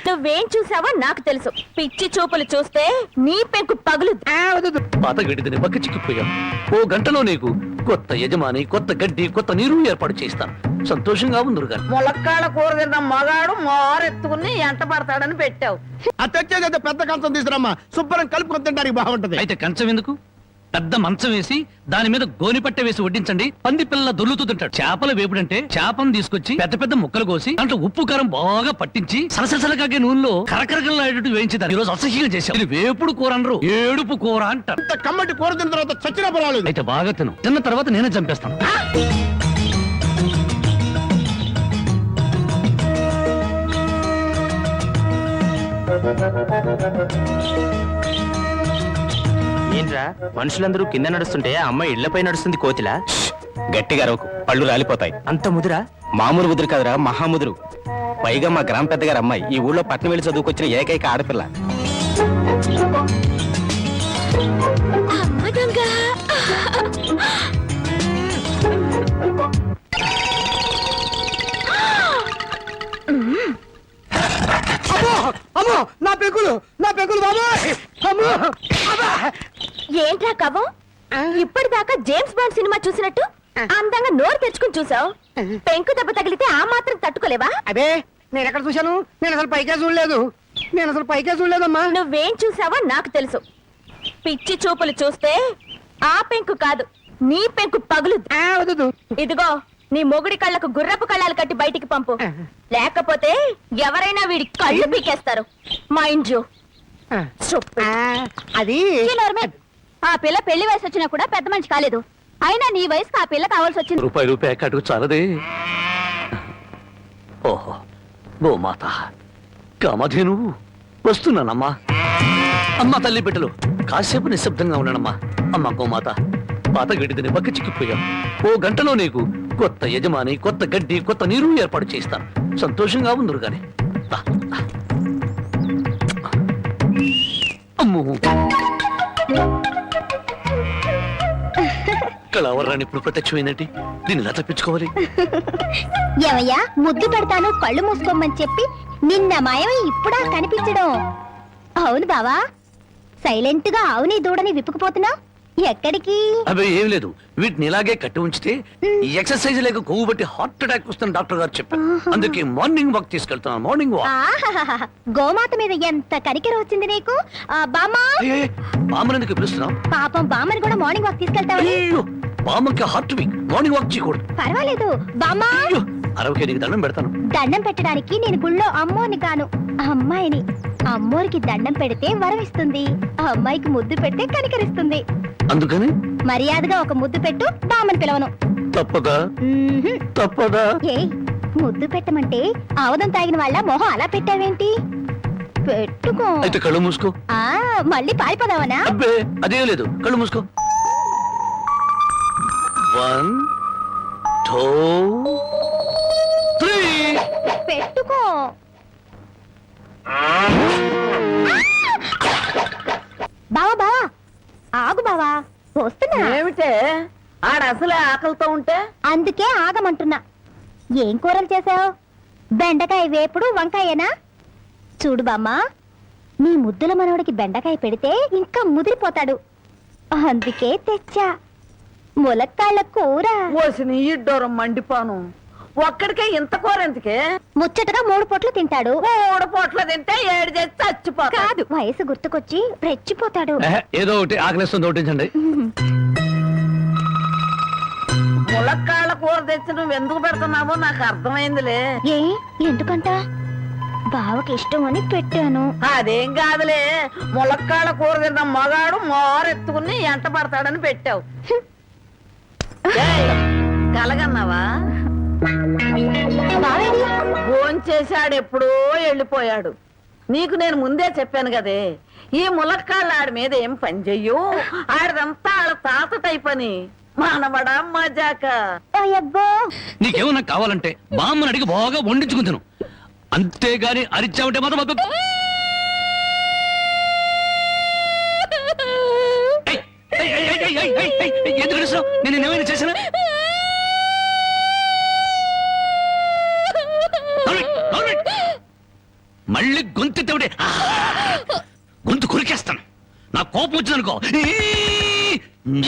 నువ్వేం చూసావో నాకు తెలుసు. పిచ్చి చూపులు చూస్తే నీ పెంకు పగులు. పాత గడ్డిదని పక్క చిక్కిపోయాం. ఓ గంటలో నీకు కొత్త యజమాని, కొత్త గడ్డి, కొత్త నీరు ఏర్పాటు చేస్తాను. సంతోషంగా ఉందరు గాని. ములక్కాళ్ళ కూర తిన్న మగాడు మారెత్తుకుని ఎంట పడతాడని పెట్టావు. అట్టొచ్చేది పెద్ద కంచం తీసుకురమ్మా, శుభ్రం కలుపుకొని తినడానికి బాగుంటది. అయితే కంచం ఎందుకు? పెద్ద మంచం వేసి దాని మీద గోనిపట్టె వేసి వడ్డించండి. పంది పిల్లల దొర్లుతూ తింటాడు. చేపల వేపుడంటే చేపను తీసుకొచ్చి పెద్ద పెద్ద ముక్కలు కోసి దాంట్లో ఉప్పు కారం బాగా పట్టించి సలసలకాగే నూనెలో కరకరకలాడేట్టు వేయించుతారు. ఈ రోజు అసహ్యంగా చేశారు. ఇది వేపుడు కూర అనరు, ఏడుపు కూర అంటారు. కమ్మటి కూర తిన్న తర్వాత చచ్చినా పర్వాలేదు. అయితే బాగా తిన్న తర్వాత నేనే చంపేస్తాను. ఏంట్రా మనుషులందరూ కింద నడుస్తుంటే అమ్మ ఇళ్లపై నడుస్తుంది కోతిలా? గట్టిగా అరవకు, పళ్ళు రాలిపోతాయి. అంత ముదురా? మామూలు ముదురు కాదురా, మహాముదురు. పైగా మా గ్రామ పెద్దగారు అమ్మాయి ఈ ఊళ్ళో పట్నం వెళ్ళి చదువుకొచ్చిన ఏకైక ఆడపిల్ల. అమ్మో నా పెగులు బాబాయ్! ఏంట్రా కవ్వం? ఇప్పటిదాకా జేమ్స్ బాండ్ సినిమా చూసినట్టు అందంగా నోరు తెచ్చుకుని చూసావు. పెంకు దెబ్బ తగిలితే ఆ మాత్రం తట్టుకోలేవా? అదే నేను ఎక్కడ చూశాను? నేను అసలు పైకే చూడలేదమ్మా. నువ్వేం చూసావో నాకు తెలుసు. పిచ్చి చూపులు చూస్తే ఆ పెంకు కాదు, నీ పెంకు పగులు. ఇదిగో నీ మొగుడి కళ్ళకు గుర్రపు కళ్ళాలు కట్టి బయటికి పంపు, లేకపోతే ఎవరైనా వీడి కళ్ళు పీకేస్తారు. Mind you. అది ఆ పిల్ల పెళ్లి వయసు వచ్చినా కూడా పెద్ద మనిషి కాలేదు. అయినా నీ వయసుకు ఆ పిల్ల కావాల్సి వచ్చింది. రూపాయి అటుకు చాలదే. ఓహో గోమాత కామధేను వస్తున్నానమ్మా. అమ్మ తల్లి బిడ్డలు కాసేపు నిశ్శబ్దంగా ఉన్నానమ్మా. అమ్మ గోమాత, పాత గడ్డిదని పక్క చిక్కిపోయాం. ఓ గంటలో నీకు కొత్త యజమాని, కొత్త గడ్డి, కొత్త నీరు ఏర్పాటు చేస్తాను. సంతోషంగా ఉందరు గాని. అమ్మో కళావరాన్ని ఇప్పుడు ప్రత్యక్షమైందంటే దీన్ని ఎలా తప్పించుకోవాలి? ఏమయ్యా, ముద్దు పెడతాను కళ్ళు మూసుకోమని చెప్పి నిన్న మాయమై ఇప్పుడా కనిపించడం? అవును బావా, సైలెంట్ గా ఆవుని దూడని విప్పుకుపోతున్నావు. ఎక్కడికి? అవి ఏం లేదు, వీటిని ఇలాగే కట్టి ఉంచితే ఈ ఎక్సర్సైజ్ లేక కొవ్వు బట్టి హార్ట్ అటాక్ వస్తుంది డాక్టర్ గారు చెప్పారు. అందుకే మార్నింగ్ వాక్ తీసుకెళ్తున్నాను. Morning walk. గోమాత మీద ఎంత కనికెర వచ్చింది నీకు. బామ్మని ఎందుకు పిలుస్తున్నావు? పాపం బామ్మని కూడా మార్నింగ్ వాక్ తీసుకెళ్తావు. బామ్మకి హార్ట్ వీక్, మార్నింగ్ వాక్ చేయకూడదు. పర్వాలేదు బామ్మా, అరవకే నీకు దండం పెడతాను. దండం పెట్టడానికి నేను గుళ్ళో అమ్మోని కాను, అమ్మాయిని. అమ్మోరికి దండం పెడితే వరం ఇస్తుంది, అమ్మాయికి ముద్దు పెడితే కనికరిస్తుంది. అందుకని మర్యాదగా ఒక ముద్దు పెట్టు, బామ్మని పిలవను. తప్పదా? ఏ ముద్దు పెట్టమంటే ఆవదం తాగిన వాళ్ళ మొహం అలా పెట్టావేంటి? పెట్టుకో. అయితే కళ్ళు మూసుకో. మళ్ళీ పారిపోదావనా? అబ్బే అదే లేదు, కళ్ళు మూసుకో. 1 2 3 పెట్టుకో. బావా ఆగు బావా, వస్తున్నా. ఏమిటే ఆడ అసలే ఆకలితో ఉంటే? అందుకే ఆగమంటున్నా. ఏం కూరలు చేసావు? బెండకాయ వేపుడు, వంకాయేనా? చూడు బామ్మ, నీ ముద్దుల మనవడికి బెండకాయ పెడితే ఇంకా ముదిరిపోతాడు. అందుకే తెచ్చా ములక్కాళ్ళ కూర. ఓసిని ఇడ్డోరం మండిపోను. ఒక్కడికే ఇంత కూర ఎందుకే? ముచ్చటగా 3 పూట్లు తింటాడు. 3 పూట్ల తింటే 7 చేసి చచ్చిపోతాడు. కాదు, వయసు గుర్తుకొచ్చి రెచ్చిపోతాడు. ఏదో ఒకటి ఆకలిస్తుంది, ఒకటించండి. ములక్కాళ్ళ కూర తెచ్చి నువ్వు ఎందుకు పెడుతున్నావో నాకు అర్థమైందిలే. ఏ ఎందుకంట? బావకి ఇష్టం అని పెట్టాను. అదేం కాదులే, ములక్కాళ్ళ కూర తిన్న మగాడు మారెత్తుకుని ఎంట పడతాడని పెట్టావు. కలగన్నావా? భోంచేశాడు, ఎప్పుడో వెళ్ళిపోయాడు. నీకు నేను ముందే చెప్పాను కదే, ఈ ములక్కాళ్ళ ఆడి మీద ఏం పని చెయ్యు. ఆడదంతా ఆడ తాత టైప్ అని. మానవడా మజాక. నీకేమన్నా కావాలంటే బామ్మని అడిగి బాగా వండించుకుంటాను, అంతేగాని అరిచావుంటే మాత్రం ఎందుకు నేను ఏమైనా చేశానా? మళ్ళీ గొంతు తెవిడే గొంతు కొరికేస్తాను. నా కోపం వచ్చిందనుకో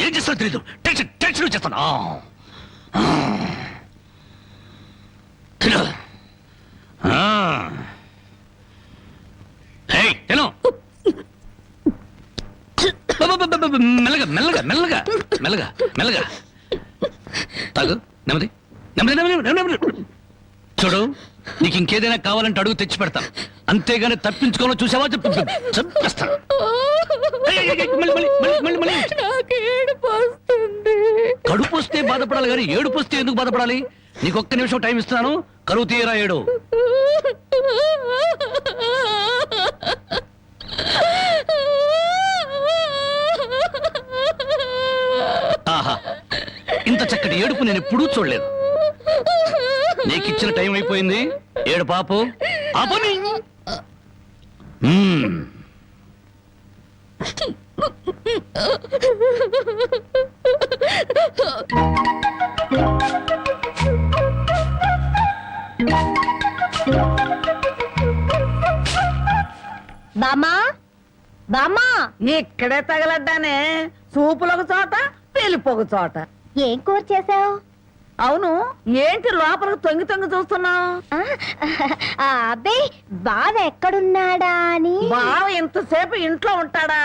ఏం చేస్తానో తెలీదు. టెన్షన్ టెన్షన్ వచ్చేస్తాను. తిను. ఏయ్, తిను. మెల్లగా మెల్లగా మెల్లగా మెల్లగా మెల్లగా తాగు. నెమ్మది నెమ్మది నెమ్మది నెమ్మది. చూడు, నీకు ఇంకేదైనా కావాలంటే అడుగు తెచ్చి పెడతాను. అంతేగాని తప్పించుకోవాలో చూసావా చంపేస్తాను. కడుపు వస్తే బాధపడాలి కానీ ఏడుపు వస్తే ఎందుకు బాధపడాలి? నీకు ఒక్క నిమిషం టైం ఇస్తున్నాను. కరువు తీయరా ఏడు. ఆహా, ఇంత చక్కటి ఏడుపు నేను ఎప్పుడూ చూడలేదు. నీకిచ్చిన టైం అయిపోయింది. ఏడు పాపు ఆపని. బామ్మా బామ్మా, ఇక్కడే తగలడ్డానే. చూపులొక చోట పెళ్లిపోక చోట. ఏం కూర చేసావు? అవును, ఏంటి లోపలికి తొంగి తొంగి చూస్తున్నావు? అబ్బే, బావ ఎక్కడున్నాడా అని. బావ ఇంతసేపు ఇంట్లో ఉంటాడా?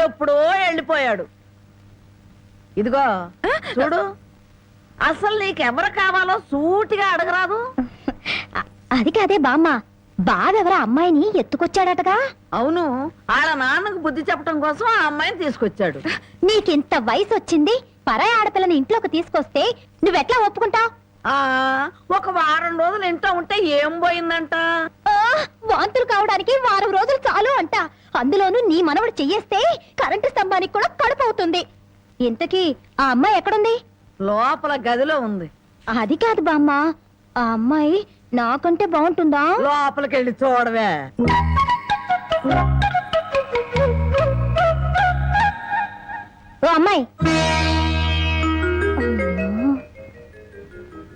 ఎప్పుడో వెళ్ళిపోయాడు. ఇదిగో చూడు, అసలు నీకెవరు కావాలో సూటిగా అడగరాదు. అది కాదే బామ్మ, బావెవరా అమ్మాయిని ఎత్తుకొచ్చాడటగా? అవును, వాళ్ళ నాన్నకు బుద్ధి చెప్పడం కోసం ఆ అమ్మాయిని తీసుకొచ్చాడు. నీకింత వయసు వచ్చింది, పరాయి ఆడపిల్లని ఇంట్లోకి తీసుకొస్తే నువ్వెట్లా ఒప్పుకుంటావు? ఆ ఒక వారం రోజులు ఇంట్లో ఉంటే ఏం పోయిందంట? వాంతులు కావడానికి వారం రోజులు చాలు అంట. అందులోనూ నీ మనవడు చెయ్యేస్తే కరెంటు స్తంభానికి కూడా కడుపు అవుతుంది. ఇంతకీ ఆ అమ్మాయి ఎక్కడుంది? లోపల గదిలో ఉంది. అది కాదు బామ్మ, ఆ అమ్మాయి నాకంటే బాగుంటుందా? లోపలికి వెళ్ళి చూడవే. ఓ అమ్మాయి,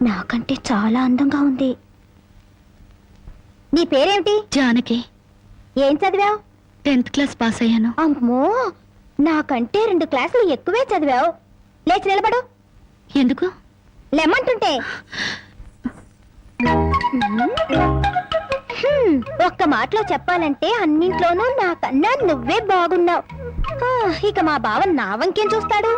నాకంటే చాలా అందంగా ఉంది. నీ పేరేమిటి? జానకి. ఏం చదివావు? 10th క్లాస్ పాస్ అయ్యాను. అమ్మో, నాకంటే 2 క్లాసులు ఎక్కువే చదివావు. లేచి నిలబడు. ఎందుకు? లెమ్మంటుంటే. ఒక్క మాటలో చెప్పాలంటే అన్నింట్లోనూ నాకన్నా నువ్వే బాగున్నావు. ఇక మా బావ నా వంకేం చూస్తాడు?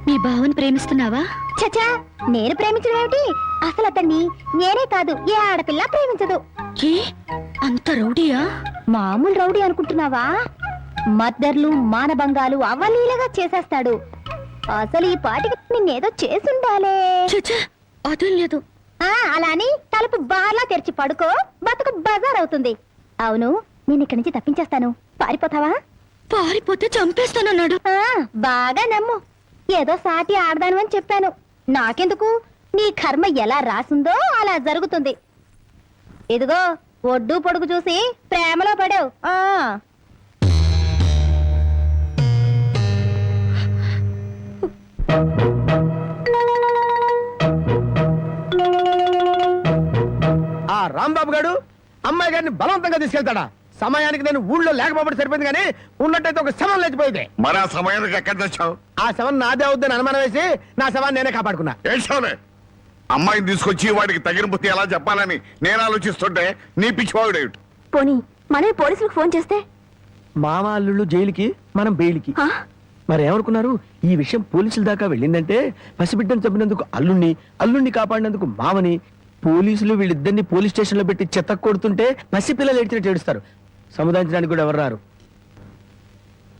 మీ బావని ప్రేమిస్తున్నావా? చచా, నేను ప్రేమించడం ఏమిటి? అసలు అతన్ని నేనే కాదు, ఏ ఆడపిల్ల ప్రేమించదు. ఏ అంత రౌడీయా? మామూలు రౌడీ అనుకుంటున్నావా? మద్దర్లు మానభంగాలు అవలీలగా చేసేస్తాడు. అసలు ఈ పాటికి నిన్నేదో చేసుండాలే. చచ్చా, అదేం లేదు. అలా అని తలుపు బార్లా తెరిచి పడుకో, బతుకు బజార్ అవుతుంది. అవును, నేను ఇక్కడి నుంచి తప్పించేస్తాను. పారిపోతావా? పారిపోతే చంపేస్తానన్నాడు. బాగా నమ్ము. ఏదో సాటి ఆడదాను అని చెప్పాను. నాకెందుకు? నీ కర్మ ఎలా రాసుందో అలా జరుగుతుంది. ఇదిగో, ఒడ్డు పొడుగు చూసి ప్రేమలో పడావు. ఆ రాంబాబు గారు అమ్మాయి గారిని బలవంతంగా తీసుకెళ్తాడా? సమయానికి నేను ఊళ్ళో లేకపోవడం సరిపోయింది, కానీ ఉన్నట్టయితే ఒక శవం లేచిపోయింది. మరి ఆ సమయానికి ఎక్కడ తెచ్చావు? ఆ శవం నాదే అవుద్దని అనుమానం వేసి నా శవాన్ని నేనే కాపాడుకున్నా. ఏడ్చావులే. అమ్మాయిని తీసుకొచ్చి వాడికి తగిన బుద్ధి ఎలా చెప్పాలని నేను ఆలోచిస్తుంటే నీ పిచ్చివాడు. పోనీ మనమే పోలీసులకు ఫోన్ చేస్తే? మామ అల్లుళ్ళు జైలుకి, మనం బెయిల్కి. మరి ఏమనుకున్నారు? ఈ విషయం పోలీసుల దాకా వెళ్ళిందంటే పసిబిడ్డను చంపినందుకు అల్లుణ్ణి, అల్లుణ్ణి కాపాడినందుకు మామని, పోలీసులు వీళ్ళిద్దరిని పోలీస్ స్టేషన్ లో పెట్టి చెత్త కొడుతుంటే పసిపిల్లలు ఏడ్చినట్టు ఏడుస్తారు. సముదాయించడానికి కూడా ఎవరు రారు.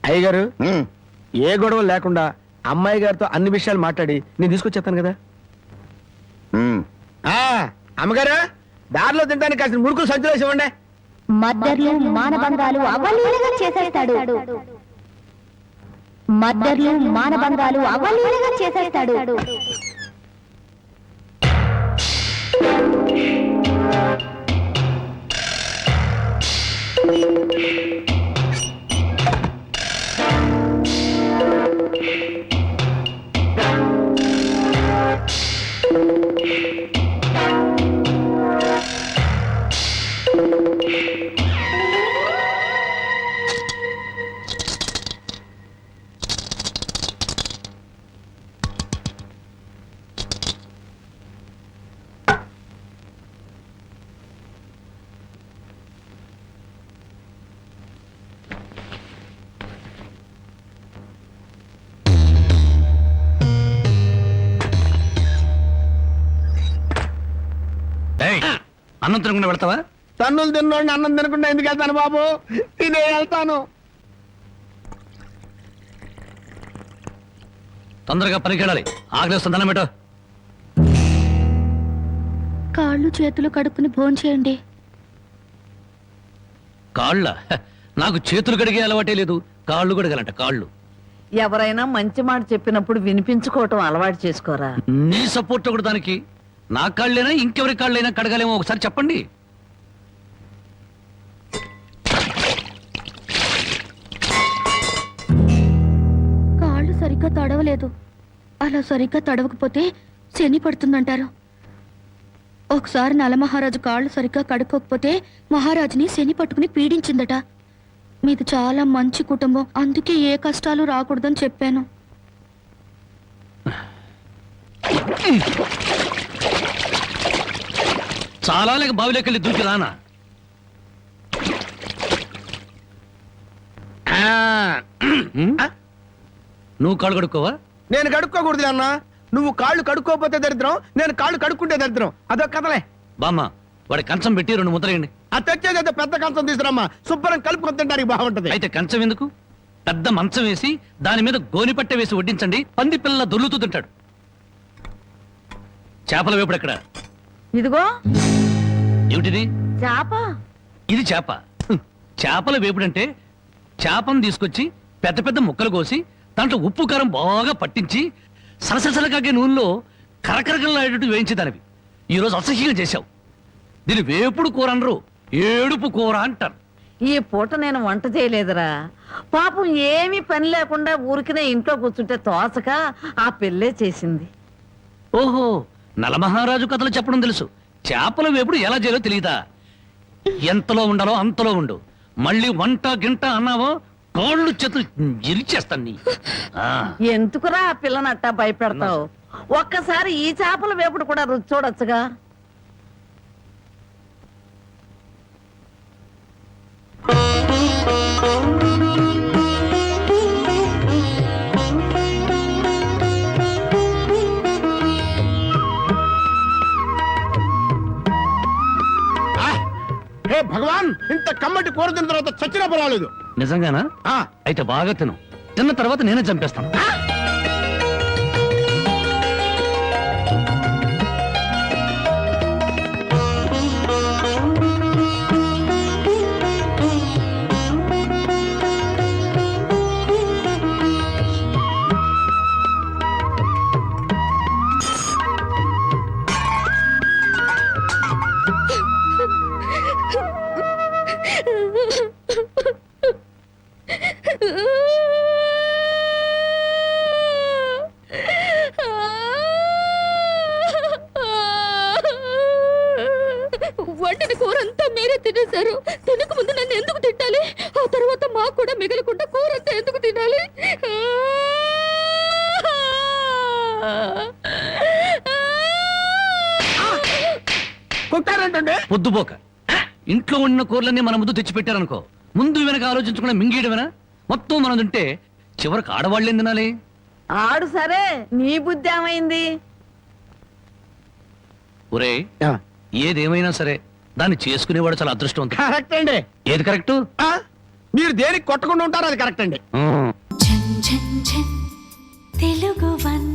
అయ్యగారు, ఏ గొడవ లేకుండా అమ్మాయి గారితో అన్ని విషయాలు మాట్లాడి నేను తీసుకొచ్చేస్తాను కదా. అమ్మగారు, దారిలో తింటానికి కాసిన మురుకులు సంచులు వేసి ఇవ్వండి. మద్దర్లు మానభంగాలు అవలీలగా చేసేస్తాడు. మద్దర్లు మానభంగాలు అవలీలగా చేసేస్తాడు. ఏయ్, అన్నం తినకుండా వెళ్తావా? తన్నులు తిన్నోడిని అన్నం తినకుండా ఎందుకు వెళ్తాను బాబు? తినే వెళ్తాను. తొందరగా పనికి వెళ్ళాలి. ఆకలిస్తుంది, దండం పెట్టు. కాళ్ళు చేతులు కడుక్కుని భోంచేయండి. కాళ్ళ నాకు చేతులు కడిగే అలవాటే లేదు, కాళ్ళు కడగాలంట. కాళ్ళు ఎవరైనా మంచి మాట చెప్పినప్పుడు వినిపించుకోవటం అలవాటు చేసుకోరా. నీ సపోర్ట్ ఒకటి దానికి. నా కాళ్ళైనా ఇంకెవరి కాళ్ళైనా కడగాలేమో ఒకసారి చెప్పండి. కాళ్ళు సరిగ్గా తడవలేదు. అలా సరిగ్గా తడవకపోతే శని పడుతుందంటారు. ఒకసారి నలమహారాజు కాళ్ళు సరిగ్గా కడుక్కోకపోతే మహారాజుని శని పట్టుకుని పీడించిందట. మీది చాలా మంచి కుటుంబం, అందుకే ఏ కష్టాలు రాకూడదని చెప్పాను. చాలా లేక బావిలోకి వెళ్ళి దూకి రానా? నువ్వు కాళ్ళు కడుక్కోవా? నేను కడుక్కోకూడదు అన్న. నువ్వు కాళ్ళు కడుక్కోకపోతే దరిద్రం, నేను కాళ్ళు కడుక్కుంటే దరిద్రం. అదొక కథలే. బామ్మ, వాడి కంచం పెట్టి 2 ముద్రయండి. అది తెచ్చేది అయితే పెద్ద కంచం తీసుకురమ్మా, శుభ్రం కలుపుకొని తింటానికి బాగుంటది. అయితే కంచం ఎందుకు? పెద్ద మంచం వేసి దాని మీద గోనిపట్టె వేసి వడ్డించండి. పంది పిల్లల దొర్లుతూ తింటాడు. చేపల వేపుడు ఎక్కడ? ఇదిగో ఏమిటిది? చేప. ఇది చేప. చేపల వేపుడంటే చేపను తీసుకొచ్చి పెద్ద పెద్ద ముక్కలు కోసి దాంట్లో ఉప్పు కారం బాగా పట్టించి సలసలకాగే నూనెలో కరకరకలాడేటట్టు వేయించేదానివి. ఈరోజు అసహ్యంగా చేశావు. దీని వేపుడు కూర అనరు, ఏడుపు కూర అంటారు. ఈ పూట నేను వంట చేయలేదురా. పాపం ఏమీ పని లేకుండా ఊరికినే ఇంట్లో కూర్చుంటే తోసక ఆ పెళ్ళే చేసింది. ఓహో, నలమహారాజు కథలు చెప్పడం తెలుసు. చేపల వేపుడు ఎలా చేయాలో తెలియదా? ఎంతలో ఉండాలో అంతలో ఉండు. మళ్ళీ వంట గింట అన్నావో కాళ్ళు చేతులు ఇరిచేస్తాను నీ. ఆ. ఎందుకురా ఆ పిల్లనట్టా భయపెడతావు? ఒక్కసారి ఈ చేపల వేపుడు కూడా రుచి చూడొచ్చుగా. హే భగవాన్, ఇంత కమ్మటి కూర తిన్న తర్వాత చచ్చినా పర్వాలేదు. నిజంగానా? ఆ, అయితే బాగా తిను. తిన్న తర్వాత నేనే చంపేస్తాను. వండిన కూర అంతా మీరే తినేశారు. తినక ముందు నన్ను ఎందుకు తిట్టాలి? ఆ తర్వాత మాకు కూడా మిగలకుండా కూర అంతా ఎందుకు తినాలి? కొట్టారంటే పొద్దుపోక ఇంట్లో ఉన్న కూరలన్నీ మన ముందు తెచ్చిపెట్టారనుకో, ముందు వెనక ఆలోచించకుండా మింగేయడమేనా? మొత్తం మనం తింటే చివరికి ఆడవాళ్ళేం తినాలి? ఆడు సరే, నీ బుద్ధి ఏమైంది? ఒరే, ఏదేమైనా సరే దాన్ని చేసుకునేవాడు చాలా అదృష్టవంతుడు. కరెక్ట్ అండి. ఏది కరెక్ట్? ఆ, మీరు దేనికి కొట్టకుండా ఉంటారో అది కరెక్ట్ అండి. ఝన్ ఝన్ ఝన్ తెలుగు వన్